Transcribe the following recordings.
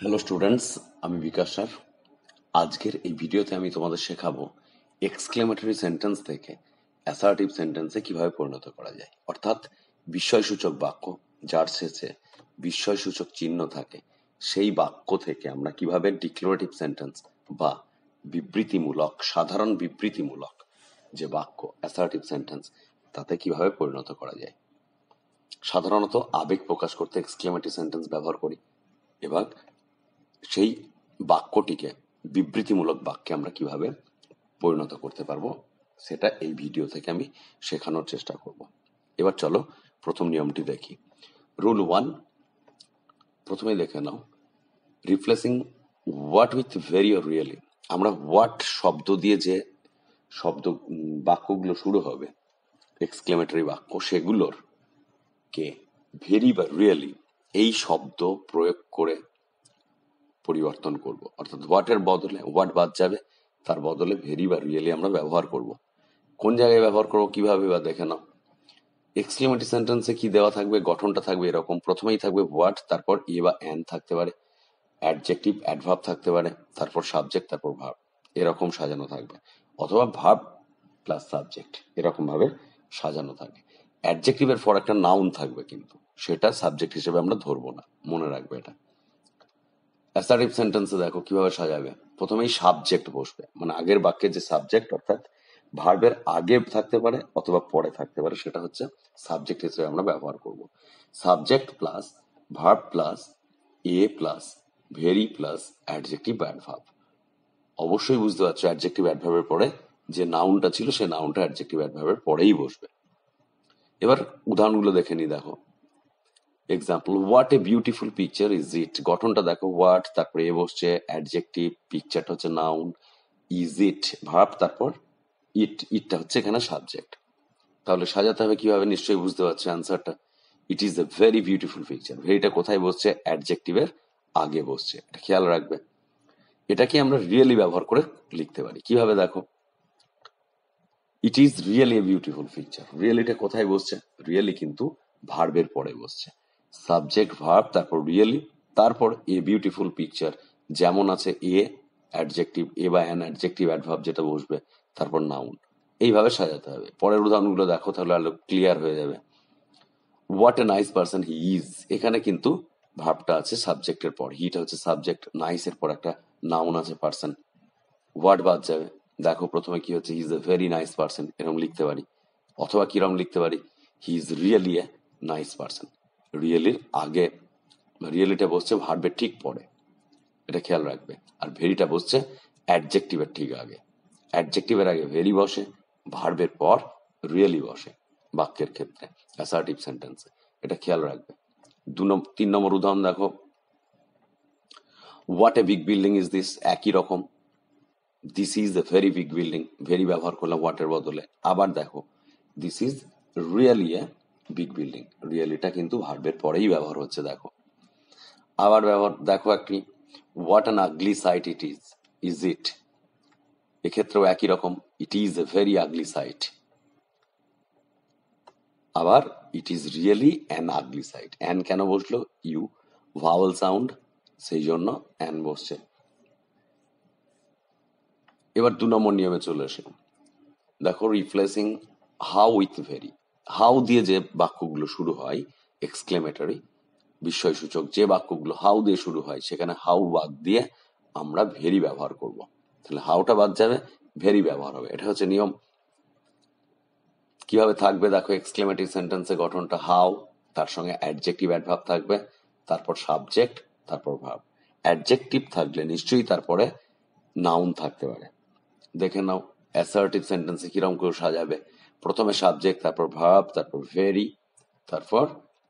Hello students, আমি বিকাশ sir. আজকের এই ভিডিওতে আমি তোমাদের শেখাবো এক্সক্লেমেটরি সেন্টেন্স থেকে অ্যাসার্টিভ সেন্টেন্সে কিভাবে পরিণত করা যায়, অর্থাৎ বিস্ময়সূচক বাক্য যার শেষে বিস্ময়সূচক চিহ্ন থাকে সেই বাক্য থেকে আমরা কিভাবে ডিক্লারেটিভ সেন্টেন্স বা বিবৃতিমূলক, সাধারণ বিবৃতিমূলক যে বাক্য অ্যাসার্টিভ সেন্টেন্স তাতে কিভাবে পরিণত করা যায়। সাধারণত আবেগ প্রকাশ করতে এক্সক্লেমেটরি সেন্টেন্স ব্যবহার করি, এবার সেই বাক্যটিকে বিবৃতিমূলক বাক্যে আমরা কিভাবে পরিণত করতে পারবো সেটা এই ভিডিও থেকে আমি শেখানোর চেষ্টা করব। এবার চলো প্রথম নিয়মটি দেখি। রুল 1, প্রথমে দেখে নাও, replacing what with very or really. আমরা হোয়াট শব্দ দিয়ে যে শব্দ বাক্যগুলো শুরু হবে এক্সক্লেমেটরি বাক্য, সেগুলোর কে ভেরি বা রিয়েলি এই শব্দ প্রয়োগ করে পরিবর্তন করব, অর্থাৎ হোয়াটের বদলে হোয়াট বাদ যাবে, তার বদলে ভেরি বা রিয়েলি আমরা ব্যবহার করব। কোন জায়গায় ব্যবহার করবো, কিভাবে বা দেখে নাও। এক্সক্লেমেটরি সেন্টেন্সে কি দেওয়া থাকবে, গঠনটা থাকবে এরকম। প্রথমেই থাকবে হোয়াট, তারপর এ বা অ্যান থাকতে পারে, অ্যাডজেক্টিভ অ্যাডভার্ব থাকতে পারে, তারপর সাবজেক্ট, তারপর ভার্ব, এরকম সাজানো থাকবে। অথবা ভার্ব প্লাস সাবজেক্ট, এরকম ভাবে সাজানো থাকে। অ্যাডজেক্টিভের পর একটা নাউন থাকবে, কিন্তু সেটা সাবজেক্ট হিসেবে আমরা ধরবো না, মনে রাখবে এটা। অ্যাসার্টিভ সেন্টেন্সে দেখো কিভাবে সাজাবে। প্রথমেই সাবজেক্ট বসবে, মানে আগের বাক্যের যে সাবজেক্ট, অর্থাৎ ভার্বের আগে থাকতে পারে অথবা পরে থাকতে পারে, সেটা হচ্ছে সাবজেক্ট হিসেবে আমরা ব্যবহার করব। Subject plus verb plus a plus very plus adjective adverb. অবশ্যই বুঝতে পারছো অ্যাডজেক্টিভ অ্যাডভার্বের পরে যে নাউনটা ছিল সেই নাউনটা অ্যাডজেক্টিভ অ্যাডভার্বের পরেই বসবে। এবার উদাহরণগুলো দেখে নি, দেখো। Example, what a beautiful picture is it. গঠনটা দেখো, হোয়াট, তারপরে এ বসছে অ্যাডজেক্টিভ, পিকচারটা হচ্ছে নাউন, ইজ ইট ভার্ব, তারপর ইটটা হচ্ছে এখানে সাবজেক্ট। তাহলে সাজাতে হবে কিভাবে, নিশ্চয়ই বুঝতে পারছো অ্যান্সারটা। It is a very beautiful picture. ভেরিটা কোথায় বসছে, অ্যাডজেক্টিভের আগে বসছে, এটা খেয়াল রাখবে। এটাকে আমরা রিয়েলি ব্যবহার করে লিখতে পারি কিভাবে, দেখো। It is really a beautiful picture. রিয়েলিটা কোথায় বসছে, রিয়েলি কিন্তু ভার্বের পরে বসছে। সাবজেক্ট ভার্ব, তারপর রিয়েলি, তারপর এ বিউটিফুল পিকচার, যেমন আছে এ অ্যাডজেক্টিভ, এ বা অ্যান অ্যাডজেক্টিভ অ্যাডভার্ব যেটা বসবে, তারপর নাউন। এইভাবে সাজাতে হবে। পরের উদাহরণগুলো দেখো, তাহলে আরো ক্লিয়ার হয়ে যাবে। What a nice person he is. এখানে কিন্তু ভার্বটা আছে সাবজেক্টের পর, হিটা হচ্ছে সাবজেক্ট, নাইস এর পর একটা নাউন আছে পার্সন, হোয়াট বাদ যাবে। দেখো প্রথমে কি হচ্ছে, he is a very nice person, এরকম লিখতে পারি। অথবা কিরকম লিখতে পারি, he is really a nice person. রিয়েলির আগে, রিয়েলিটা বসছে ভার্বের ঠিক পরে, এটা খেয়াল রাখবে। আর ভেরিটা বসছে অ্যাডজেক্টিভের ঠিক আগে। অ্যাডজেক্টিভের আগে ভেরি বসে, ভার্বের পর রিয়েলি বসে বাক্যের ক্ষেত্রে, অ্যাসার্টিভ সেন্টেন্সে, এটা খেয়াল রাখবে। 3 নম্বর উদাহরণ দেখো, what a big building is this. একই রকম, this is a very big building, very ব্যবহার করলাম হোয়াটের বদলে। আবার দেখো, this is really a big building, রিয়েলিটা কিন্তু ভার্বের পরেই ব্যবহার হচ্ছে, দেখো। আবার ব্যবহার দেখো একটি, what an ugly sight is it. এক্ষেত্রেও একই রকম, it is a very ugly sight. আবার it is really an ugly sight. An কেন বসলো, ইউ ভাওয়েল সাউন্ড, সেই জন্য অ্যান বসছে। এবার 2 নম্বর নিয়মে চলে আসে, দেখো, replacing how with very. How দিয়ে যে বাক্যগুলো শুরু হয় এক্সক্লেমেটরি বিস্ময়সূচক, যে বাক্যগুলো হাউ দিয়ে শুরু হয়, সেখানে হাউ বাদ দিয়ে আমরা ভেরি ব্যবহার করব। তাহলে হাউটা বাদ যাবে, ভেরি ব্যবহার হবে, এটা হচ্ছে নিয়ম। কিভাবে থাকবে দেখো, এক্সক্লেমেটরি সেন্টেন্সে গঠনটা হাউ, তার সঙ্গে অ্যাডজেক্টিভ অ্যাডভার্ব থাকবে, তারপর সাবজেক্ট, তারপর ভার্ব। অ্যাডজেক্টিভ থাকলে নিশ্চয়ই তারপরে নাউন থাকতে পারে। দেখে নাও অ্যাসার্টিভ সেন্টেন্সে কিরকম করে সাজাবে। প্রথমে সাবজেক্ট, তারপর ভার্ব, তারপর ভেরি, তারপর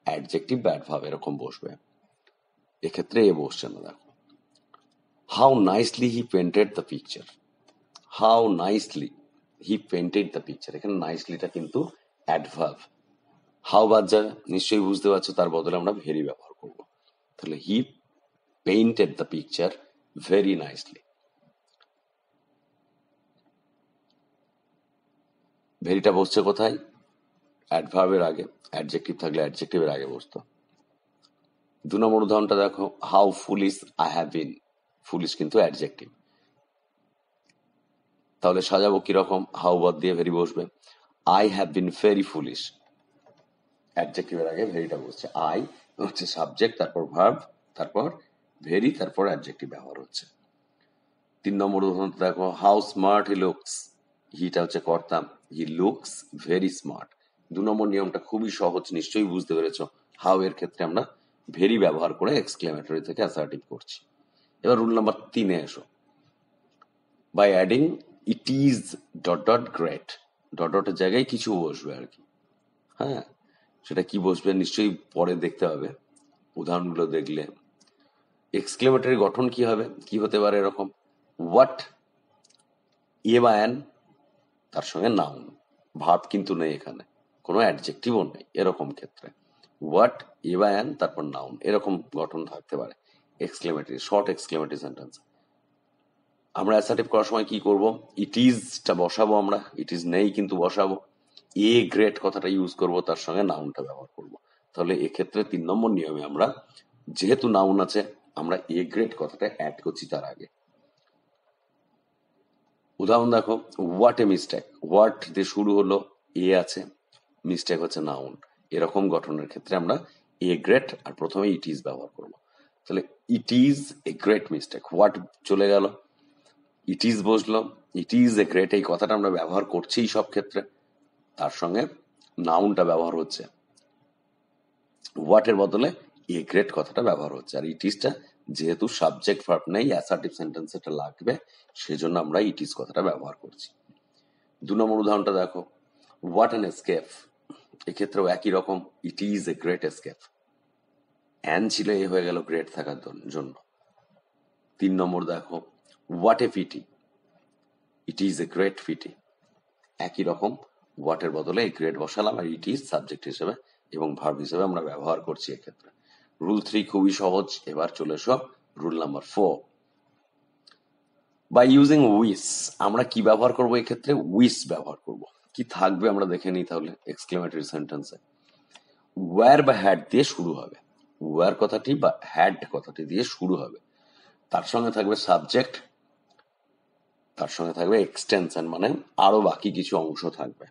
অ্যাডজেক্টিভ অ্যাডভার্ব, এরকম বসবে। এক্ষেত্রে এ বসছে না, দেখো। How nicely he painted the picture. How nicely he painted the picture, এখানে নাইসলিটা কিন্তু অ্যাডভার্ব। হাউ বাদ যাবে, নিশ্চয়ই বুঝতে পারছো, তার বদলে আমরা ভেরি ব্যবহার করব। তাহলে he painted the picture very nicely. ভেরিটা বসছে কোথায়, অ্যাডভার্বের আগে। অ্যাডজেক্টিভ থাকলে অ্যাডজেক্টিভের আগে বসতো। দু নম্বর উদাহরণটা দেখো, how foolish I have been. Foolish কিন্তু অ্যাডজেক্টিভ, তাহলে সাজাবো কিরকম, হাউ বাদ দিয়ে ভেরি বসবে। I have been very foolish, অ্যাডজেক্টিভের আগে ভেরিটা বসছে। আই হচ্ছে সাবজেক্ট, তারপর ভার্ব, তারপর ভেরি, তারপর অ্যাডজেক্টিভ ব্যবহার হচ্ছে। 3 নম্বর উদাহরণ দেখো, হাউ স্মার্ট হি লুকস। হিটা হচ্ছে কর্তা, হি লুকস ভেরি স্মার্ট। 2 নম্বর নিয়মটা খুবই সহজ, নিশ্চয়ই বুঝতে পেরেছো। হাউ এর ক্ষেত্রে আমরা ভেরি ব্যবহার করে এক্সক্লেমেটরি থেকে অ্যাসার্টিভ করছি। এবার রুল নাম্বার 3-এ এসো। By adding it is dot dot great, dot ডটের জায়গায় কিছু বসবে আর কি। হ্যাঁ, সেটা কি বসবে নিশ্চয়ই পরে দেখতে হবে উদাহরণগুলো দেখলে। এক্সক্লেমেটরি গঠন কি হবে, কি হতে পারে এরকম, হোয়াট এ বা অ্যান, তার সঙ্গে নাউন, ভার্ব কিন্তু নেই এখানে, কোনো অ্যাডজেক্টিভও নেই এরকম ক্ষেত্রে। হোয়াট এ বা অ্যান, তারপর নাউন, এরকম গঠন থাকতে পারে এক্সক্লেমেটরি, শর্ট এক্সক্লেমেটরি সেন্টেন্স। আমরা অ্যাসার্টিভ করার সময় কি করব, ইট ইজটা বসাবো, আমরা ইট ইজ নেই কিন্তু বসাবো, এ গ্রেট কথাটা ইউজ করব, তার সঙ্গে নাউনটা ব্যবহার করব। তাহলে এক্ষেত্রে 3 নম্বর নিয়মে আমরা যেহেতু নাউন আছে, আমরা এ গ্রেট কথাটা অ্যাড করছি তার আগে। উদাহরণ দেখো, হোয়াট এ মিস্টেক, হোয়াট দিয়ে শুরু হলো, এ আছে, মিস্টেক হচ্ছে নাউন, এরকম গঠনের ক্ষেত্রে আমরা এ গ্রেট আর প্রথমে ইট ইজ ব্যবহার করব। তাহলে ইট is a great mistake, what চলে গেল, ইট ইজ বসলো, ইট ইজ এ গ্রেট, এই কথাটা আমরা ব্যবহার করছি সব ক্ষেত্রে, তার সঙ্গে নাউনটা ব্যবহার হচ্ছে, হোয়াট এর বদলে এ গ্রেট কথাটা ব্যবহার হচ্ছে। আর ইট ইজটা যেহেতু সাবজেক্ট ভার্ব নেই, অ্যাসার্টিভ সেন্টেন্স এটা লাগবে, সেজন্য আমরা ইট ইজ কথাটা ব্যবহার করছি। 2 নম্বর উদাহরণটা দেখো, হোয়াট অ্যান এসকেপ, এক্ষেত্রেও একই রকম, it is a great escape, an ছিল, এ হয়ে গেল গ্রেট থাকার জন্য। 3 নম্বর দেখো, what a pity, it is a great pity, একই রকম, হোয়াট এর বদলে এই গ্রেট বসালাম, আর ইট ইজ সাবজেক্ট হিসেবে এবং ভার্ব হিসেবে আমরা ব্যবহার করছি এক্ষেত্রে। রুল 3 খুবই সহজ, এবার চলে এসো রুল নাম্বার 4। বাই ইউজিং উইস, আমরা কি ব্যবহার করব এক্ষেত্রে, উইস ব্যবহার করব। কি থাকবে আমরা দেখে নিই তাহলে এক্সক্লেমেটরি সেন্টেন্সে। ওয়্যার বা হ্যাড দিয়ে শুরু হবে, ওয়্যার কথাটি বা হ্যাড কথাটি দিয়ে শুরু হবে, তার সঙ্গে থাকবে সাবজেক্ট, তার সঙ্গে থাকবে এক্সটেনশন, মানে আরো বাকি কিছু অংশ থাকবে,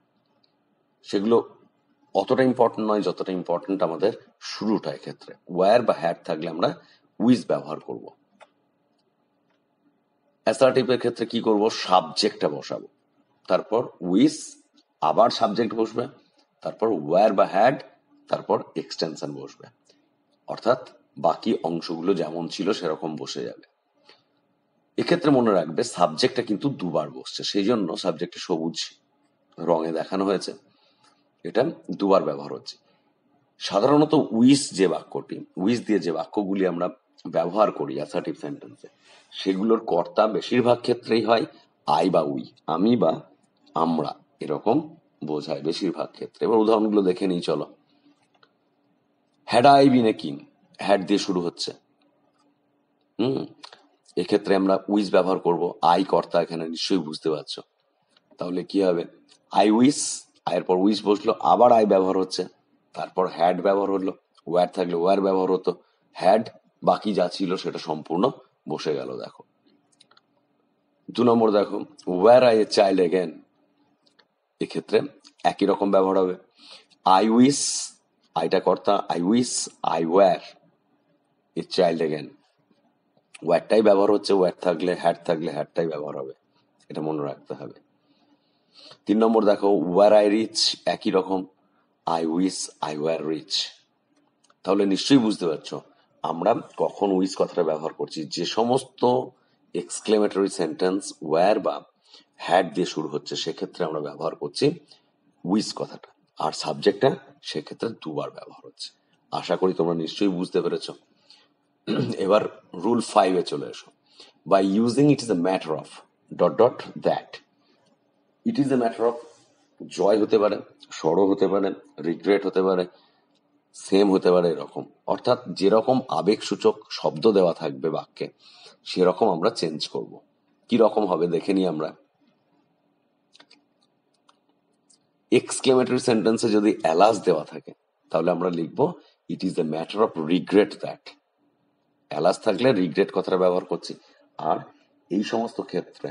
সেগুলো অতটা ইম্পর্টেন্ট নয় যতটা ইম্পর্টেন্ট আমাদের শুরুটা। এক্ষেত্রে ওয়্যার বা হ্যাড থাকলে আমরা উইজ ব্যবহার করব। অ্যাসার্টিভের ক্ষেত্রে কি করব, সাবজেক্টটা বসাবো, তারপর উইজ, আবার সাবজেক্ট বসবে, তারপর ওয়্যার বা হ্যাড, তারপর এক্সটেনশন বসবে, অর্থাৎ বাকি অংশগুলো যেমন ছিল সেরকম বসে যাবে। এক্ষেত্রে মনে রাখবে সাবজেক্টটা কিন্তু দুবার বসছে, সেই জন্য সাবজেক্টে সবুজ রঙে দেখানো হয়েছে, এটা দুবার ব্যবহার হচ্ছে। সাধারণত উইস যে বাক্যটি, উইস দিয়ে যে বাক্যগুলি আমরা ব্যবহার করি অ্যাসার্টিভ সেন্টেন্সে, সেগুলোর কর্তা বেশিরভাগ ক্ষেত্রেই হয় আই বা উই, আমি বা আমরা, এরকম বোঝায় বেশিরভাগ ক্ষেত্রে। এবার উদাহরণগুলো দেখে নিই চলো। Had I been a king, had দিয়ে শুরু হচ্ছে, এক্ষেত্রে আমরা উইস ব্যবহার করব, আই কর্তা এখানে নিশ্চয়ই বুঝতে পারছো। তাহলে কি হবে, আই উইস, আয়ের পর উইস বসলো, আবার আই ব্যবহার হচ্ছে, তারপর হ্যাড ব্যবহার হলো, ওয়্যার থাকলে ওয়্যার ব্যবহার হতো, হ্যাড বাকি যা ছিল সেটা সম্পূর্ণ বসে গেল। দেখো 2 নম্বর দেখো, were I a child again, এক্ষেত্রে একই রকম ব্যবহার হবে, আই উইস, আইটা কর্তা, I wish I were a child again, ওয়্যারটাই ব্যবহার হচ্ছে, ওয়্যার থাকলে হ্যাড থাকলে হ্যাডটাই ব্যবহার হবে, এটা মনে রাখতে হবে। 3 নম্বর দেখো, ওয়্যার আই রিচ, একই রকম, I wish I were rich. তাহলে নিশ্চয়ই বুঝতে পারছো আমরা কখন উইস কথাটা ব্যবহার করছি, যে সমস্ত এক্সক্লেমেটরি সেন্টেন্স ওয়্যার বা হ্যাড দিয়ে শুরু হচ্ছে সেক্ষেত্রে আমরা ব্যবহার করছি উইস কথাটা, আর সাবজেক্টটা সেক্ষেত্রে দুবার ব্যবহার হচ্ছে। আশা করি তোমরা নিশ্চয়ই বুঝতে পেরেছো। এবার রুল 5-এ চলে এসো। By using it is a matter of dot dot that, it is a matter of, joy হতে পারে, সরো হতে পারে, রিগ্রেট হতে পারে, সেম হতে পারে, এরকম, অর্থাৎ যেরকম আবেগসূচক শব্দ দেওয়া থাকবে বাক্যে সেরকম আমরা চেঞ্জ করব। কি রকম হবে দেখে নিই আমরা। এক্সক্লেমেটরি সেন্টেন্সে যদি অ্যালাস দেওয়া থাকে তাহলে আমরা লিখবো ইট is a matter of regret that. Alas থাকলে রিগ্রেট কথাটা ব্যবহার করছি। আর এই সমস্ত ক্ষেত্রে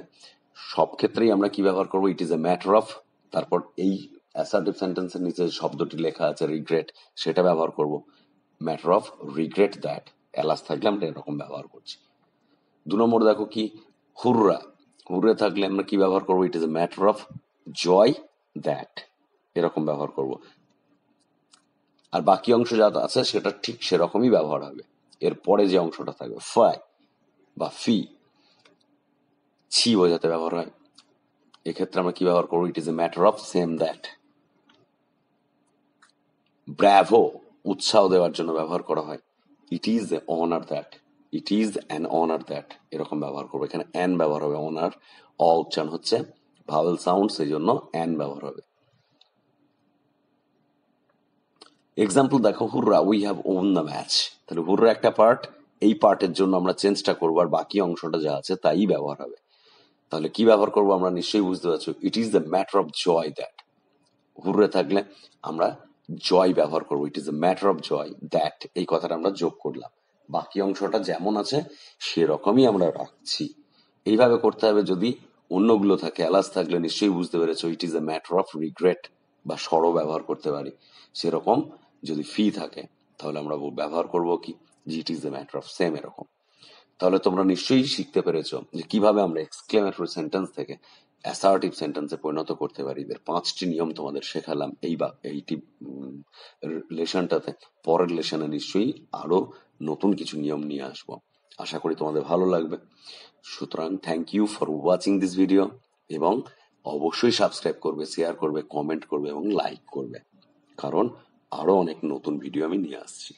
সব ক্ষেত্রেই আমরা কি ব্যবহার করবো? It is a matter of, তারপর এই অ্যাসার্টিভ সেন্টেন্সের নিচে যে শব্দটি লেখা আছে রিগ্রেট, সেটা ব্যবহার করব। Matter of regret that, alas থাকলে আমরা এরকম ব্যবহার করছি। 2 নম্বর দেখো কি, হুররা। হুররে থাকলে আমরা কি ব্যবহার করবো? It is a matter of joy that, এরকম ব্যবহার করব। আর বাকি অংশ যা আছে সেটা ঠিক সেরকমই ব্যবহার হবে। এর পরে যে অংশটা থাকবে ফাই বা ফি, ছি বোঝাতে ব্যবহার হয়, এক্ষেত্রে আমরা কি ব্যবহার করবো? It is a matter of same that. Bravo, উৎসাহ দেওয়ার জন্য ব্যবহার করা হয়, ইট is A honour that, it is an honour that, এরকম ব্যবহার করবো। এখানে অ্যান ব্যবহার হবে, অনার অ উচ্চারণ হচ্ছে ভাওয়েল সাউন্ড, সেই জন্য অ্যান ব্যবহার হবে। এক্সাম্পল দেখো, হুররা we have won the match. তাহলে হুররা একটা পার্ট, এই পার্টের জন্য আমরা চেঞ্জটা করবো, আর বাকি অংশটা যা আছে তাই ব্যবহার হবে। তাহলে কি ব্যবহার করবো আমরা নিশ্চয়ই বুঝতে পারছো, it is the matter of joy that. Hurrah থাকলে আমরা জয় ব্যবহার করবো, it is a matter of joy that, এই কথাটা আমরা যোগ করলাম। বাকি অংশটা যেমন আছে সেরকমই আমরা রাখছি। এইভাবে করতে হবে। যদি অন্যগুলো থাকে, অ্যালাস থাকলে নিশ্চয়ই বুঝতে পেরেছো, ইট is a matter of regret বা সরো ব্যবহার করতে পারি। সেরকম যদি ফি থাকে তাহলে আমরা ব্যবহার করব কি, ইট is a matter of same, এরকম। তাহলে তোমরা নিশ্চয়ই শিখতে পেরেছো যে কিভাবে আমরা এক্সক্লেমেটরি সেন্টেন্স থেকে অ্যাসার্টিভ সেন্টেন্সে পরিণত করতে পারি। এদের 5টি নিয়ম তোমাদের শেখালাম এইটি লেসনটাতে। পরের লেসনে নিশ্চয়ই আরো নতুন কিছু নিয়ম নিয়ে আসবো। আশা করি তোমাদের ভালো লাগবে। সুতরাং thank you for watching this video, এবং অবশ্যই সাবস্ক্রাইব করবে, শেয়ার করবে, কমেন্ট করবে এবং লাইক করবে, কারণ আরো অনেক নতুন ভিডিও আমি নিয়ে আসছি।